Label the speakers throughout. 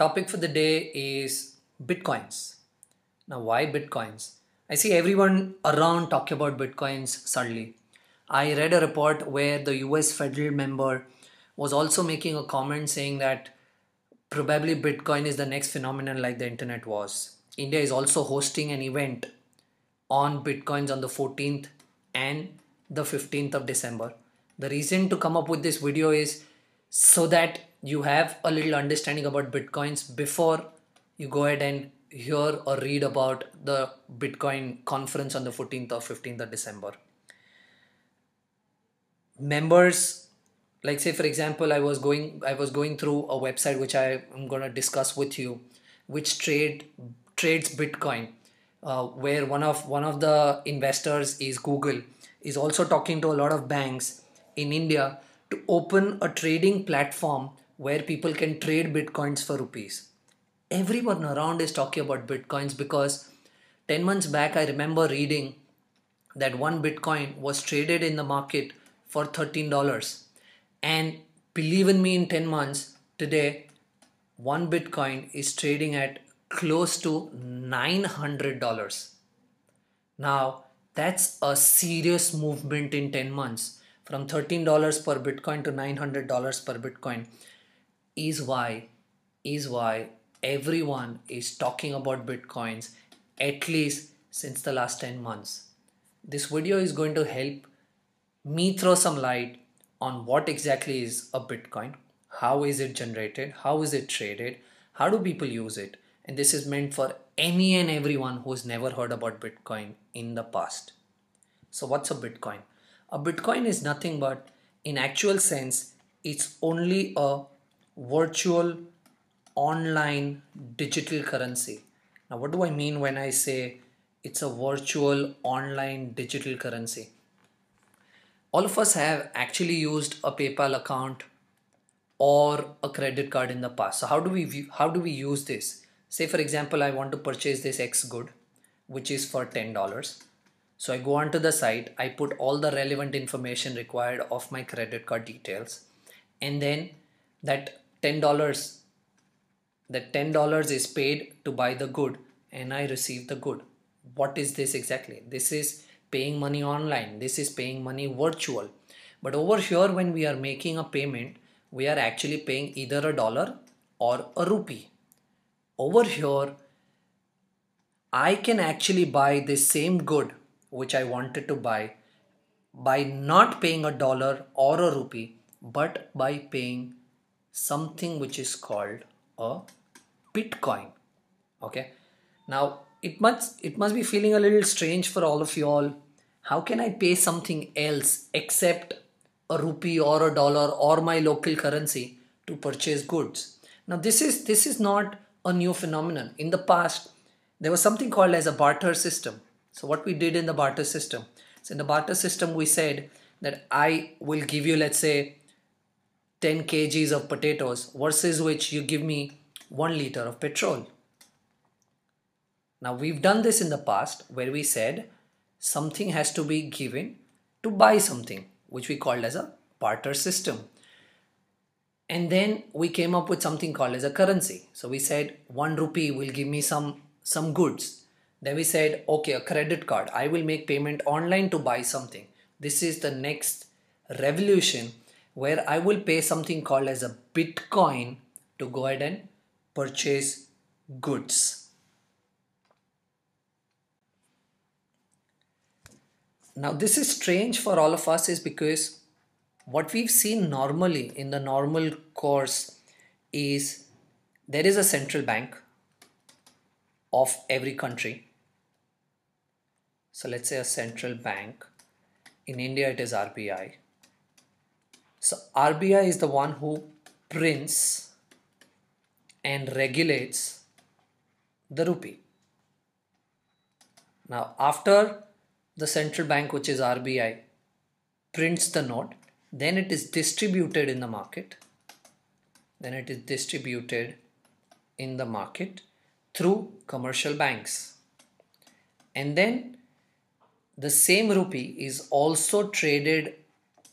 Speaker 1: topic for the day is Bitcoins. Now, why Bitcoins? I see everyone around talk about Bitcoins suddenly. I read a report where the US federal member was also making a comment saying that probably Bitcoin is the next phenomenon like the internet was. India is also hosting an event on Bitcoins on the 14th and the 15th of December. The reason to come up with this video is so that you have a little understanding about Bitcoins before you go ahead and hear or read about the Bitcoin conference on the 14th or 15th of December. Members, like say for example, I was going through a website which I am going to discuss with you, which trades Bitcoin, where one of the investors is Google, is also talking to a lot of banks in India to open a trading platform where people can trade Bitcoins for rupees. Everyone around is talking about Bitcoins because 10 months back I remember reading that one Bitcoin was traded in the market for $13. And believe in me, in 10 months, today, one Bitcoin is trading at close to $900. Now, that's a serious movement in 10 months. From $13 per Bitcoin to $900 per Bitcoin is why everyone is talking about Bitcoins at least since the last 10 months. This video is going to help me throw some light on what exactly is a Bitcoin, how is it generated, how is it traded, how do people use it, and this is meant for any and everyone who's never heard about Bitcoin in the past. So what's a Bitcoin? A Bitcoin is nothing but, in actual sense, it's only a virtual online digital currency. Now what do I mean when I say it's a virtual online digital currency? All of us have actually used a PayPal account or a credit card in the past. So how do we use this? Say for example, I want to purchase this X good, which is for $10. So I go onto the site, I put all the relevant information required of my credit card details, and then that $10 is paid to buy the good and I receive the good. What is this exactly? This is paying money online. This is paying money virtual. But over here, when we are making a payment, we are actually paying either a dollar or a rupee. Over here, I can actually buy the same good which I wanted to buy by not paying a dollar or a rupee, but by paying something which is called a Bitcoin. Okay. Now it must be feeling a little strange for all of you all. How can I pay something else except a rupee or a dollar or my local currency to purchase goods? Now this is not a new phenomenon. In the past, there was something called as a barter system. So what we did in the barter system? So in the barter system, we said that I will give you, let's say, 10 kgs of potatoes versus which you give me 1 liter of petrol. Now we've done this in the past where we said something has to be given to buy something, which we called as a barter system. And then we came up with something called as a currency. So we said 1 rupee will give me some goods. Then we said, okay, a credit card, I will make payment online to buy something. This is the next revolution where I will pay something called as a Bitcoin to go ahead and purchase goods. Now this is strange for all of us is because what we've seen normally in the normal course is there is a central bank of every country. So let's say a central bank. In India it is RBI. So RBI is the one who prints and regulates the rupee. Now after the central bank, which is RBI, prints the note, then it is distributed in the market. Through commercial banks. And then the same rupee is also traded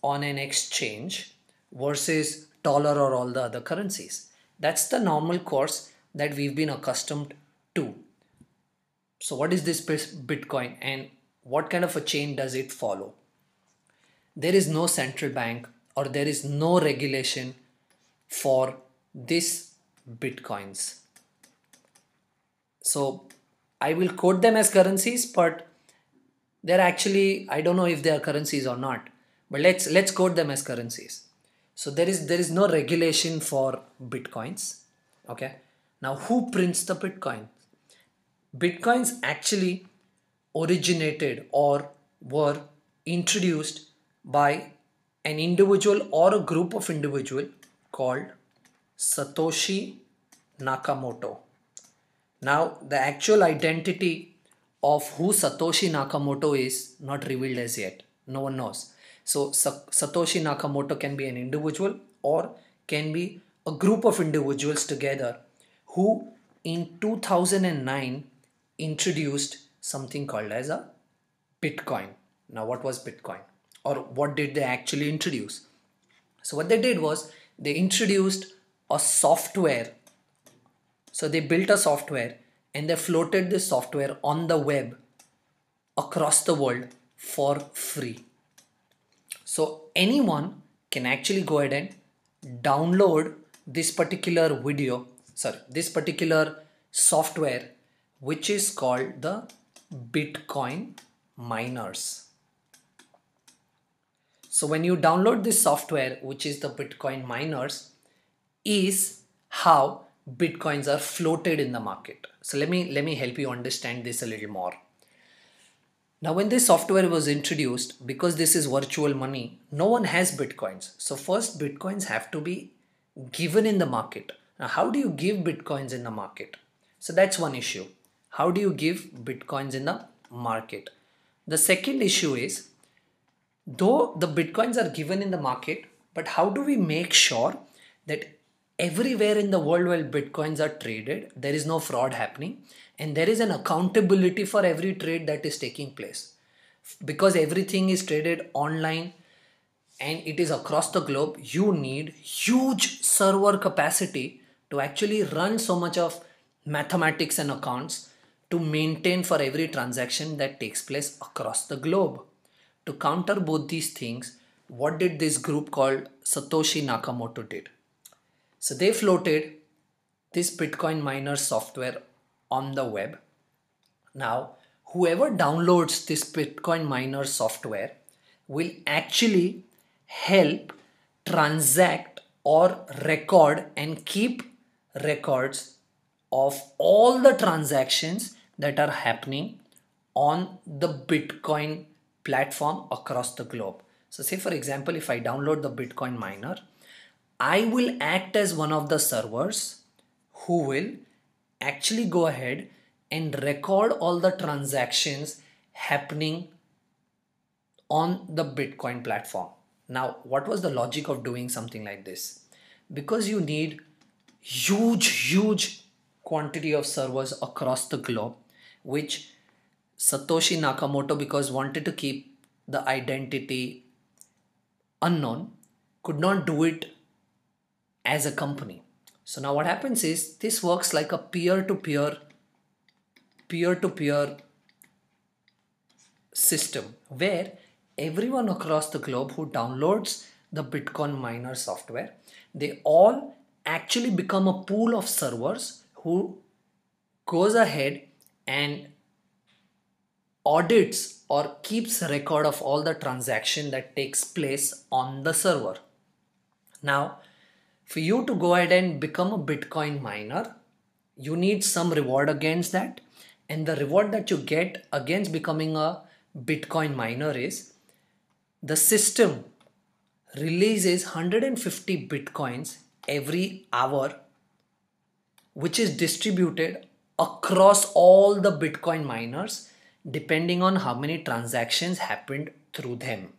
Speaker 1: on an exchange versus dollar or all the other currencies. That's the normal course that we've been accustomed to. So what is this Bitcoin and what kind of a chain does it follow? There is no central bank or there is no regulation for this Bitcoins. So I will quote them as currencies, but they're actually, I don't know if they are currencies or not, but let's quote them as currencies. So there is no regulation for Bitcoins. Okay. Now who prints the Bitcoin? Bitcoins actually originated or were introduced by an individual or a group of individual called Satoshi Nakamoto. Now, the actual identity of who Satoshi Nakamoto is not revealed as yet. No one knows. So, Satoshi Nakamoto can be an individual or can be a group of individuals together who in 2009 introduced something called as a Bitcoin. Now, what was Bitcoin? Or what did they actually introduce? So, what they did was they introduced a software. So they built a software and they floated this software on the web across the world for free. So anyone can actually go ahead and download this particular this particular software, which is called the Bitcoin miners. So when you download this software, which is the Bitcoin miners, is how Bitcoins are floated in the market. So let me help you understand this a little more. Now when this software was introduced, because this is virtual money, no one has Bitcoins. So first Bitcoins have to be given in the market. Now how do you give Bitcoins in the market? So that's one issue. How do you give Bitcoins in the market? The second issue is, though the Bitcoins are given in the market, but how do we make sure that everywhere in the world where Bitcoins are traded, there is no fraud happening and there is an accountability for every trade that is taking place? Because everything is traded online and it is across the globe, you need huge server capacity to actually run so much of mathematics and accounts to maintain for every transaction that takes place across the globe. To counter both these things, what did this group called Satoshi Nakamoto did? So they floated this Bitcoin miner software on the web. Now, whoever downloads this Bitcoin miner software will actually help transact or record and keep records of all the transactions that are happening on the Bitcoin platform across the globe. So say for example, if I download the Bitcoin miner, I will act as one of the servers who will actually go ahead and record all the transactions happening on the Bitcoin platform. Now, what was the logic of doing something like this? Because you need huge quantity of servers across the globe, which Satoshi Nakamoto, because wanted to keep the identity unknown, could not do it as a company. So now what happens is this works like a peer-to-peer system where everyone across the globe who downloads the Bitcoin miner software, they all actually become a pool of servers who goes ahead and audits or keeps record of all the transaction that takes place on the server. Now, for you to go ahead and become a Bitcoin miner, you need some reward against that. And the reward that you get against becoming a Bitcoin miner is the system releases 150 Bitcoins every hour, which is distributed across all the Bitcoin miners depending on how many transactions happened through them.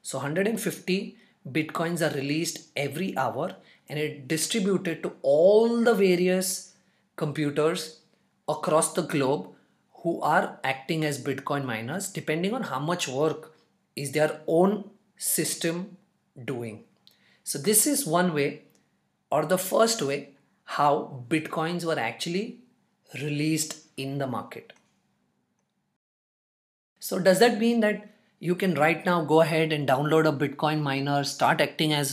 Speaker 1: So 150 Bitcoins are released every hour and it distributed to all the various computers across the globe who are acting as Bitcoin miners depending on how much work is their own system doing. So this is one way, or the first way, how bitcoins were actually released in the market. So does that mean that you can right now go ahead and download a Bitcoin miner, start acting a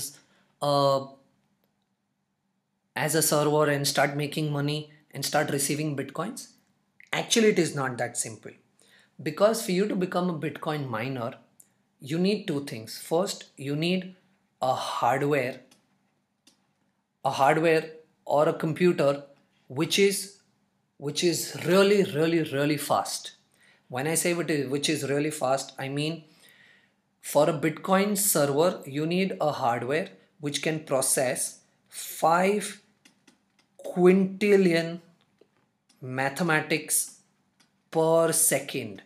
Speaker 1: as a server and start making money and start receiving Bitcoins? Actually, it is not that simple. Because for you to become a Bitcoin miner, you need two things. First, you need a hardware or a computer which is really fast. When I say which is really fast, I mean for a Bitcoin server, you need a hardware which can process 5 quintillion mathematics per second.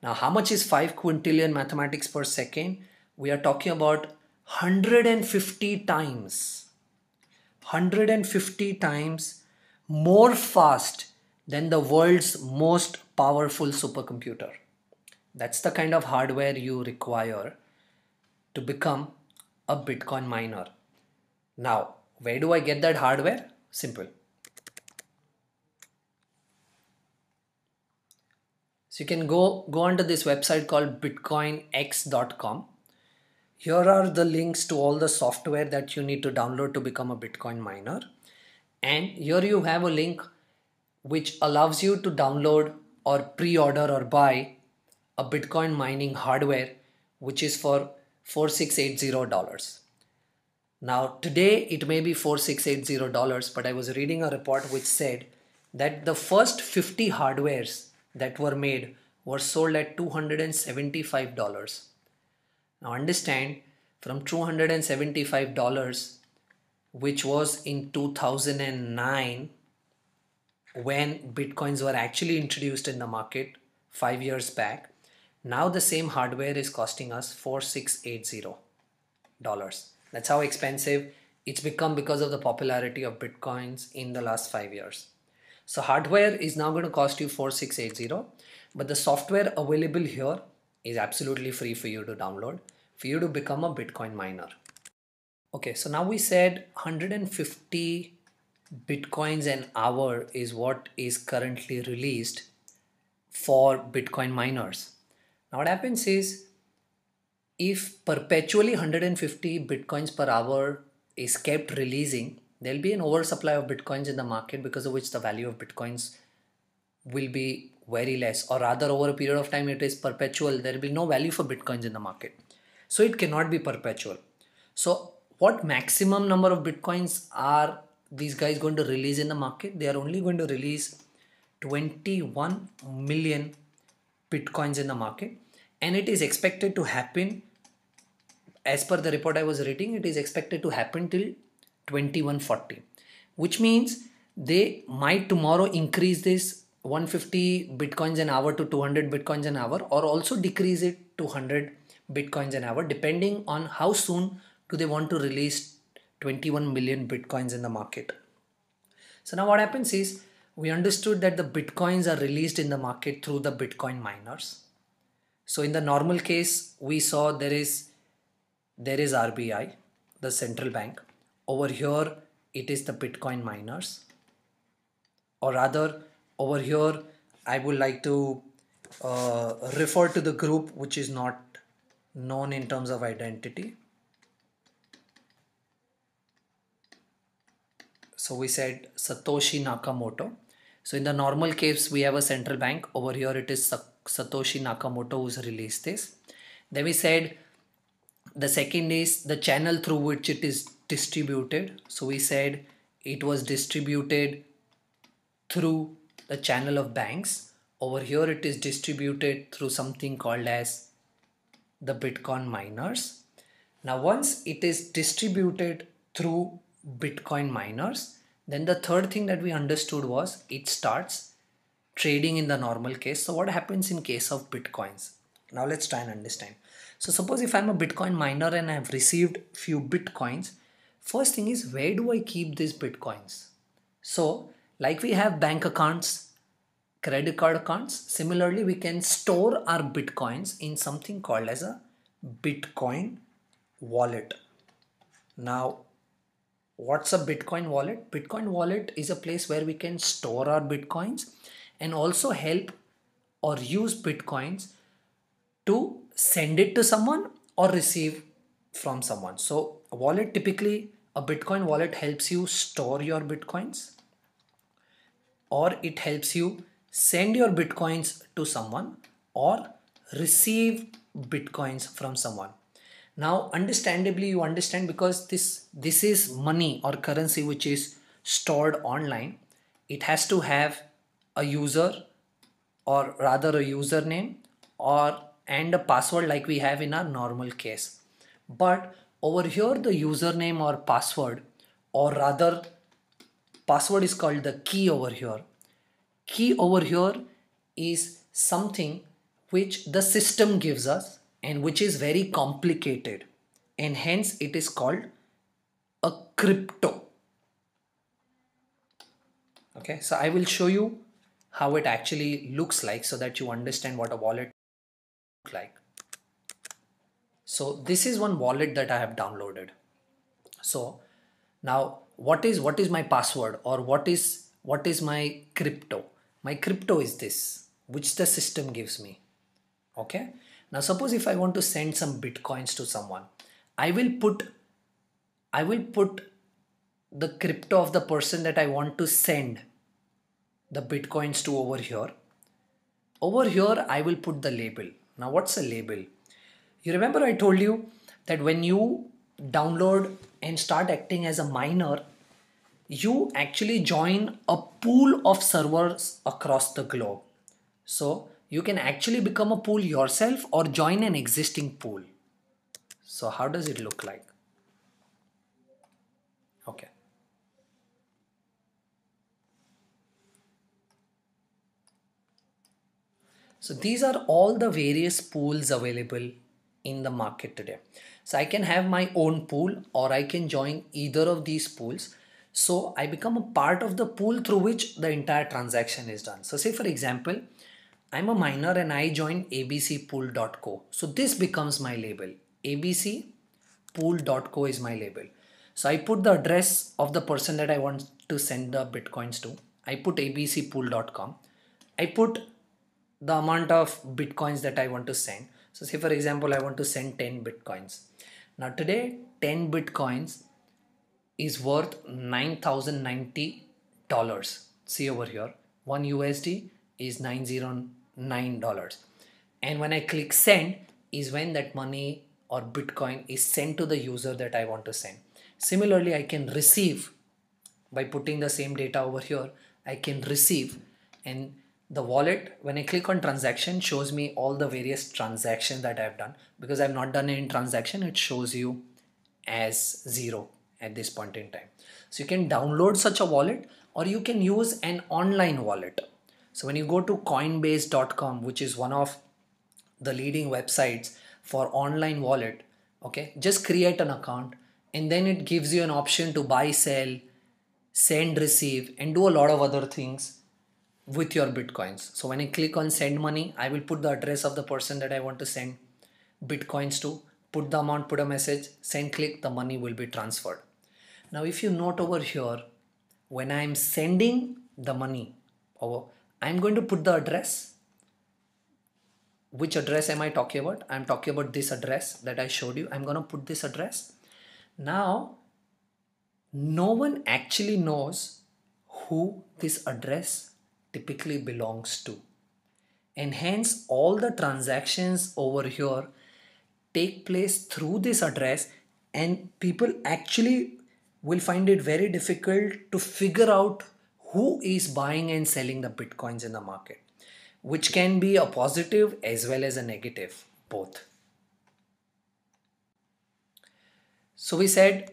Speaker 1: Now, how much is 5 quintillion mathematics per second? We are talking about 150 times more fast than the world's most powerful supercomputer. That's the kind of hardware you require to become a Bitcoin miner. Now, where do I get that hardware? Simple. So you can go onto this website called bitcoinx.com. Here are the links to all the software that you need to download to become a Bitcoin miner. And here you have a link which allows you to download or pre-order or buy a Bitcoin mining hardware, which is for $4680. Now today it may be $4680, but I was reading a report which said that the first 50 hardwares that were made were sold at $275. Now understand, from $275, which was in 2009 when Bitcoins were actually introduced in the market 5 years back, now the same hardware is costing us $4680. That's how expensive it's become because of the popularity of Bitcoins in the last 5 years. So hardware is now going to cost you $4680, but the software available here is absolutely free for you to download, for you to become a Bitcoin miner. Okay, so now we said 150 Bitcoins an hour is what is currently released for Bitcoin miners. Now what happens is, if perpetually 150 Bitcoins per hour is kept releasing, there'll be an oversupply of Bitcoins in the market, because of which the value of Bitcoins will be very less, or rather over a period of time it is perpetual, there will be no value for Bitcoins in the market. So it cannot be perpetual. So what maximum number of Bitcoins are these guys going to release in the market? They are only going to release 21 million Bitcoins in the market, and it is expected to happen, as per the report I was reading, it is expected to happen till 2140, which means they might tomorrow increase this 150 Bitcoins an hour to 200 Bitcoins an hour, or also decrease it to 100 Bitcoins an hour, depending on how soon do they want to release 21 million Bitcoins in the market. So now what happens is, we understood that the Bitcoins are released in the market through the Bitcoin miners. So in the normal case, we saw there is RBI, the central bank. Over here, it is the Bitcoin miners. Or rather, over here, I would like to refer to the group which is not known in terms of identity. So we said Satoshi Nakamoto. So in the normal case, we have a central bank. Over here, it is Satoshi Nakamoto who's released this. Then we said the second is the channel through which it is distributed. So we said it was distributed through the channel of banks. Over here, it is distributed through something called as the Bitcoin miners. Now, once it is distributed through Bitcoin miners, then the third thing that we understood was it starts trading in the normal case. So what happens in case of Bitcoins? Now let's try and understand. So suppose if I'm a Bitcoin miner and I've received few Bitcoins, first thing is, where do I keep these Bitcoins? So like we have bank accounts, credit card accounts, similarly we can store our Bitcoins in something called as a Bitcoin wallet. Now What's a Bitcoin wallet? Bitcoin wallet is a place where we can store our Bitcoins and also help or use Bitcoins to send it to someone or receive from someone. So a wallet, typically a Bitcoin wallet, helps you store your Bitcoins, or it helps you send your Bitcoins to someone or receive Bitcoins from someone. Now understandably, you understand, because this is money or currency which is stored online, it has to have a user, or rather a username, or and a password like we have in our normal case. But over here the username or password, or rather password is called the key over here. Key over here is something which the system gives us and which is very complicated, and hence it is called a crypto. Okay, so I will show you how it actually looks like so that you understand what a wallet looks like. So this is one wallet that I have downloaded. So now what is my password, or what is my crypto? My crypto is this, which the system gives me. Okay, now suppose if I want to send some Bitcoins to someone, I will put the crypto of the person that I want to send the Bitcoins to over here. Over here I will put the label. Now what's a label? You remember I told you that when you download and start acting as a miner, you actually join a pool of servers across the globe. So you can actually become a pool yourself or join an existing pool. So how does it look like? Okay. So these are all the various pools available in the market today. So I can have my own pool, or I can join either of these pools. So I become a part of the pool through which the entire transaction is done. So say for example, I'm a miner and I join abcpool.co. So this becomes my label. abcpool.co is my label. So I put the address of the person that I want to send the Bitcoins to. I put abcpool.com. I put the amount of Bitcoins that I want to send. So say for example, I want to send 10 Bitcoins. Now today 10 Bitcoins is worth $9,090. See over here, 1 USD is $909. And when I click send is when that money or Bitcoin is sent to the user that I want to send. Similarly, I can receive by putting the same data over here. I can receive, and the wallet, when I click on transaction, shows me all the various transactions that I've done. Because I've not done any transaction, it shows you as zero at this point in time. So you can download such a wallet, or you can use an online wallet. So when you go to coinbase.com, which is one of the leading websites for online wallet, okay, just create an account, and then it gives you an option to buy, sell, send, receive, and do a lot of other things with your Bitcoins. So when I click on send money, I will put the address of the person that I want to send Bitcoins to, put the amount, put a message, send, click, the money will be transferred. Now if you note over here, when I'm sending the money over, I'm going to put the address. Which address am I talking about? I'm talking about this address that I showed you. I'm going to put this address. Now no one actually knows who this address typically belongs to, and hence all the transactions over here take place through this address, and people actually will find it very difficult to figure out who is buying and selling the Bitcoins in the market, which can be a positive as well as a negative, both. So we said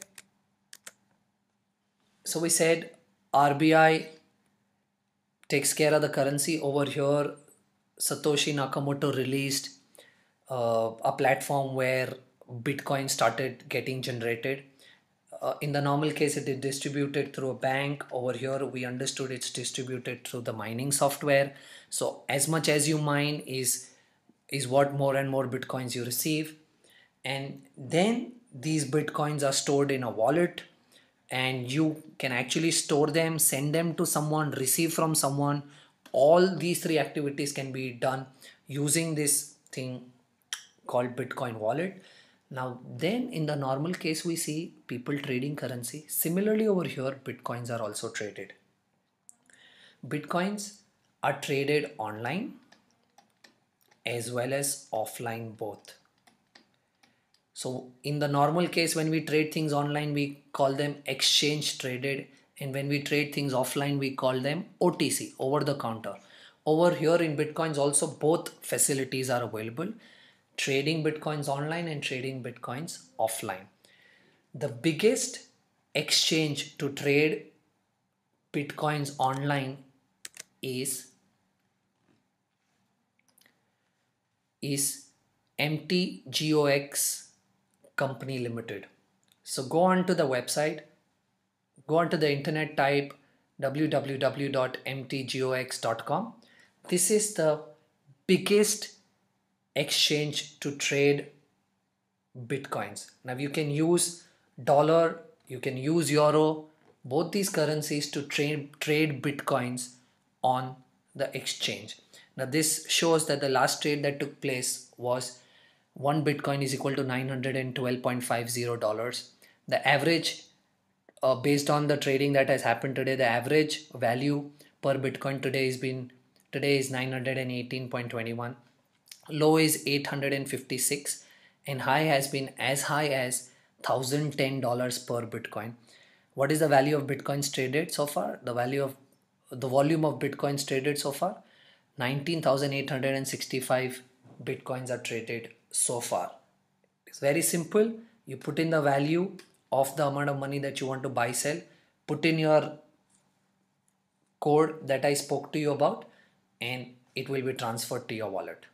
Speaker 1: RBI takes care of the currency. Over here Satoshi Nakamoto released a platform where Bitcoin started getting generated. In the normal case, it is distributed through a bank. Over here we understood it's distributed through the mining software. So as much as you mine is what more and more Bitcoins you receive, and then these Bitcoins are stored in a wallet, and you can actually store them, send them to someone, receive from someone. All these three activities can be done using this thing called Bitcoin wallet. Now then, in the normal case, we see people trading currency. Similarly, over here bitcoins are also traded. Bitcoins are traded online as well as offline both. So in the normal case, when we trade things online, we call them exchange traded, and when we trade things offline, we call them OTC, over the counter. Over here in bitcoins also, both facilities are available: trading bitcoins online and trading bitcoins offline. The biggest exchange to trade bitcoins online is MTGOX Company Limited. So go on to the website, go onto the internet, type www.mtgox.com. This is the biggest exchange to trade bitcoins. Now you can use dollar, you can use euro, both these currencies to trade bitcoins on the exchange. Now this shows that the last trade that took place was one bitcoin is equal to $912.50. The average, based on the trading that has happened today, the average value per bitcoin today is 918.21. Low is 856, and high has been as high as $1,010 per bitcoin. What is the value of bitcoins traded so far? The volume of bitcoins traded so far, 19,865 bitcoins are traded so far. It's very simple. You put in the value of the amount of money that you want to buy, sell, put in your code that I spoke to you about, and it will be transferred to your wallet.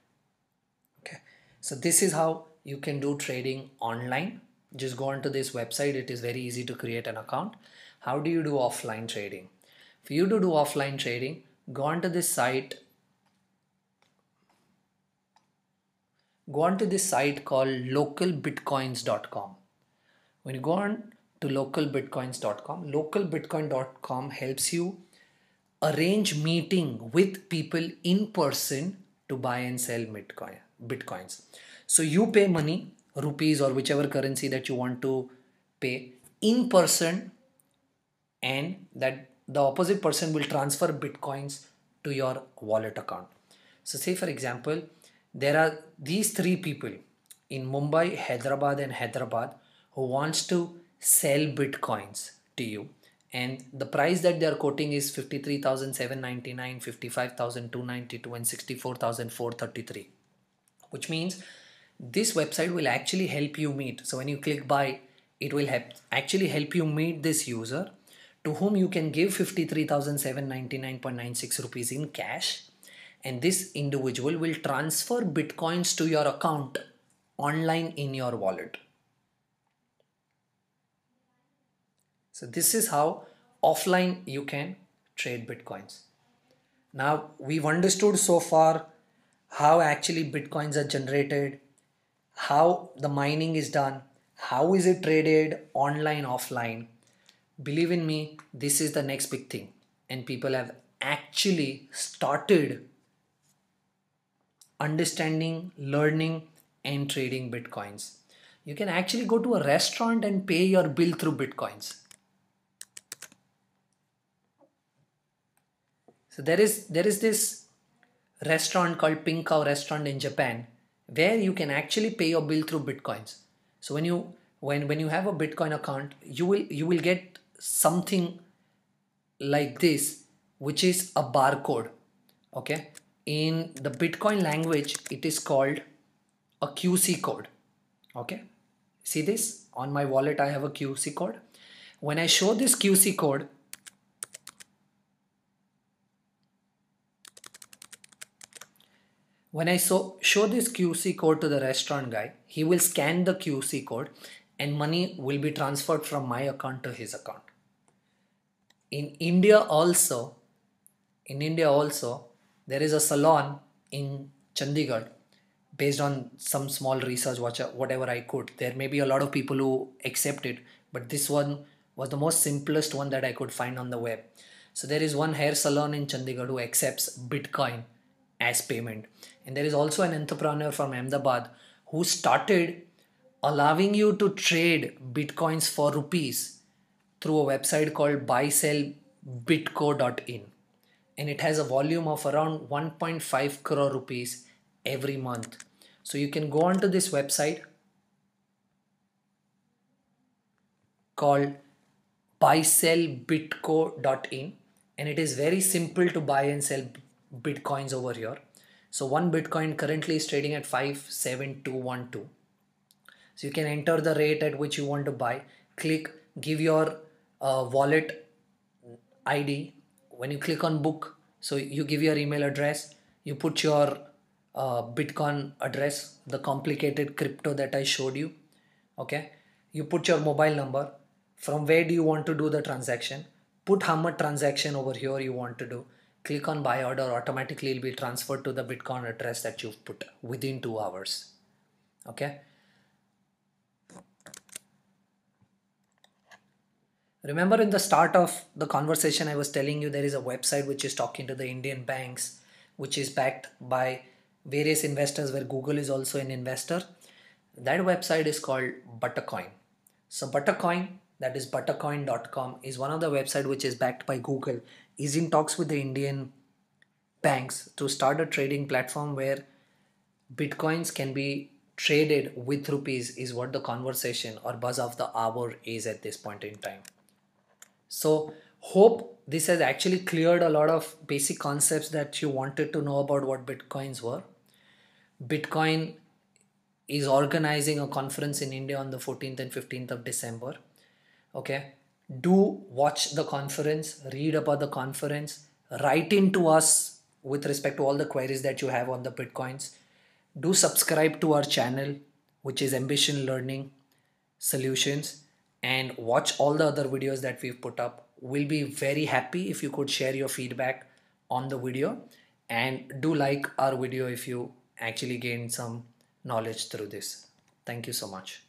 Speaker 1: Okay, so this is how you can do trading online. Just go onto this website. It is very easy to create an account. How do you do offline trading? For you to do offline trading, go onto this site. Go onto this site called localbitcoins.com. When you go on to localbitcoins.com helps you arrange meeting with people in person to buy and sell bitcoins. So you pay money, rupees or whichever currency that you want to pay, in person, and that the opposite person will transfer bitcoins to your wallet account. So say for example, there are these three people in Mumbai, Hyderabad who wants to sell bitcoins to you, and the price that they are quoting is 53,799, 55,292, and 64,433, which means this website will actually help you meet. So when you click buy, it will actually help you meet this user to whom you can give 53,799.96 rupees in cash, and this individual will transfer bitcoins to your account online in your wallet. So this is how offline you can trade bitcoins. Now we've understood so far how actually bitcoins are generated, how the mining is done, how is it traded online, offline. Believe in me, this is the next big thing, and people have actually started understanding, learning, and trading bitcoins. You can actually go to a restaurant and pay your bill through bitcoins. So there is this restaurant called Pink Cow Restaurant in Japan, where you can actually pay your bill through bitcoins. So when you have a Bitcoin account, you will get something like this, which is a barcode. Okay, in the Bitcoin language, it is called a QC code. Okay, see this on my wallet, I have a QC code. When I show this QC code, when I show this QC code to the restaurant guy, he will scan the QC code and money will be transferred from my account to his account. In India also, there is a salon in Chandigarh. Based on some small research, whatever I could, there may be a lot of people who accept it, but this one was the most simplest one that I could find on the web. So there is one hair salon in Chandigarh who accepts Bitcoin as payment. And there is also an entrepreneur from Ahmedabad who started allowing you to trade Bitcoins for rupees through a website called buysellbitco.in, and it has a volume of around 1.5 crore rupees every month. So you can go onto this website called buysellbitco.in, and it is very simple to buy and sell bitcoins over here. So one bitcoin currently is trading at 57212. So you can enter the rate at which you want to buy, click, give your wallet ID. When you click on book, so you give your email address, you put your Bitcoin address, the complicated crypto that I showed you. Okay, you put your mobile number, from where do you want to do the transaction, put how much transaction over here you want to do, click on buy order, automatically it will be transferred to the Bitcoin address that you've put within 2 hours. Okay. Remember in the start of the conversation, I was telling you there is a website which is talking to the Indian banks, which is backed by various investors where Google is also an investor. That website is called Buttercoin. So Buttercoin, that is buttercoin.com, is one of the website which is backed by Google, is in talks with the Indian banks to start a trading platform where Bitcoins can be traded with rupees, is what the conversation or buzz of the hour is at this point in time. So hope this has actually cleared a lot of basic concepts that you wanted to know about what Bitcoins were. Bitcoin is organizing a conference in India on the 14th and 15th of December. Okay. Do watch the conference, read about the conference, write into us with respect to all the queries that you have on the Bitcoins. Do subscribe to our channel, which is Ambition Learning Solutions, and watch all the other videos that we've put up. We'll be very happy if you could share your feedback on the video, and do like our video if you actually gain some knowledge through this. Thank you so much.